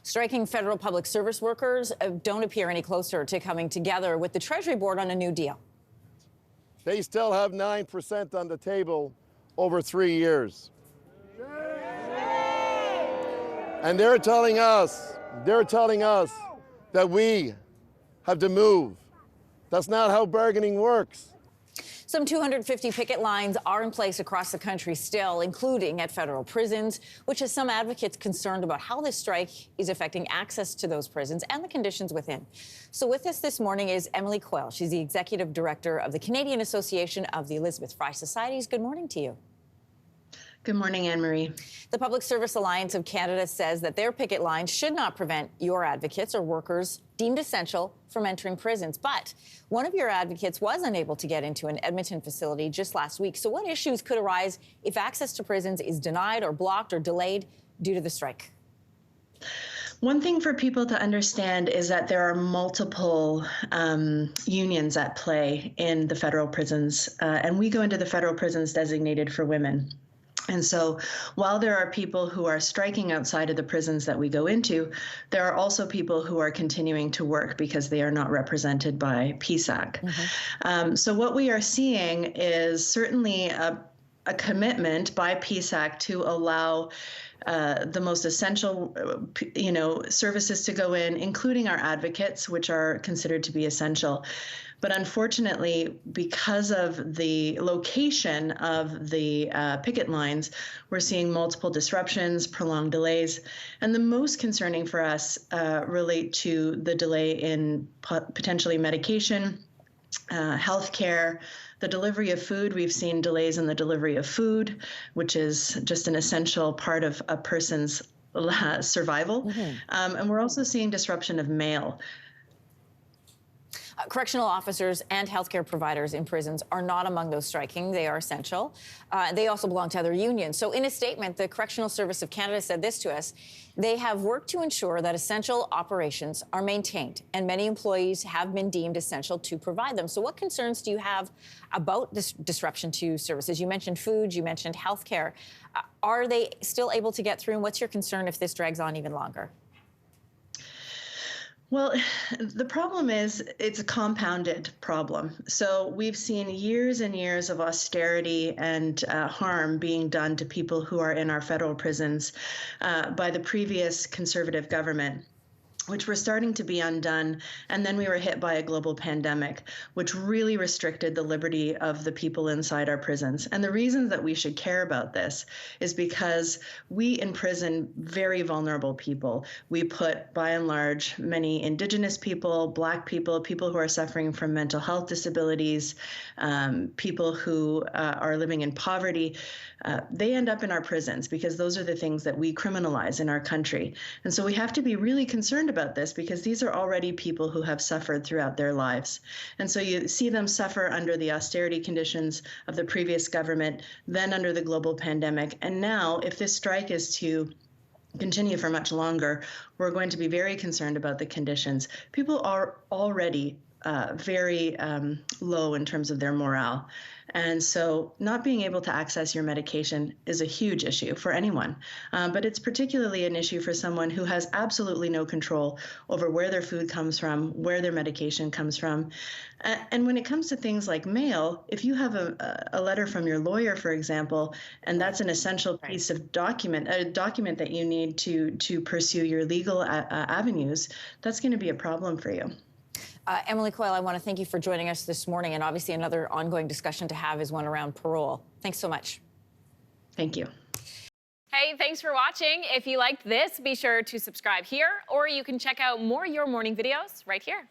Striking federal public service workers don't appear any closer to coming together with the Treasury Board on a new deal. They still have 9% on the table over 3 years. And they're telling us that we have to move. That's not how bargaining works. Some 250 picket lines are in place across the country still, including at federal prisons, which has some advocates concerned about how this strike is affecting access to those prisons and the conditions within. So with us this morning is Emily Coyle. She's the executive director of the Canadian Association of the Elizabeth Fry Societies. Good morning to you. Good morning, Anne-Marie. The Public Service Alliance of Canada says that their picket lines should not prevent your advocates or workers deemed essential from entering prisons. But one of your advocates was unable to get into an Edmonton facility just last week. So what issues could arise if access to prisons is denied or blocked or delayed due to the strike? One thing for people to understand is that there are multiple unions at play in the federal prisons, and we go into the federal prisons designated for women. And so while there are people who are striking outside of the prisons that we go into, there are also people who are continuing to work because they are not represented by PSAC. So what we are seeing is certainly a commitment by PSAC to allow the most essential, services to go in, including our advocates, which are considered to be essential. But unfortunately, because of the location of the picket lines, we're seeing multiple disruptions, prolonged delays. And the most concerning for us relate to the delay in potentially medication, healthcare, the delivery of food. We've seen delays in the delivery of food, which is just an essential part of a person's survival. And we're also seeing disruption of mail. Correctional officers and healthcare providers in prisons are not among those striking. They are essential. They also belong to other unions. So in a statement, the Correctional Service of Canada said this to us: they have worked to ensure that essential operations are maintained, and many employees have been deemed essential to provide them. So what concerns do you have about this disruption to services? You mentioned food, you mentioned healthcare. Are they still able to get through? And what's your concern if this drags on even longer? Well, the problem is it's a compounded problem. So we've seen years and years of austerity and harm being done to people who are in our federal prisons by the previous Conservative government, which were starting to be undone. And then we were hit by a global pandemic, which really restricted the liberty of the people inside our prisons. And the reason that we should care about this is because we imprison very vulnerable people. We put, by and large, many Indigenous people, Black people, people who are suffering from mental health disabilities, people who are living in poverty. They end up in our prisons because those are the things that we criminalize in our country. And so we have to be really concerned about this because these are already people who have suffered throughout their lives. And so you see them suffer under the austerity conditions of the previous government, then under the global pandemic. And now, if this strike is to continue for much longer, we're going to be very concerned about the conditions. People are already very low in terms of their morale. And so not being able to access your medication is a huge issue for anyone. But it's particularly an issue for someone who has absolutely no control over where their food comes from, where their medication comes from. And when it comes to things like mail, if you have a letter from your lawyer, for example, and that's an essential piece of a document that you need to pursue your legal avenues, that's going to be a problem for you. Emily Coyle, I want to thank you for joining us this morning. And obviously another ongoing discussion to have is one around parole. Thanks so much. Thank you. Hey, thanks for watching. If you liked this, be sure to subscribe here, or you can check out more Your Morning videos right here.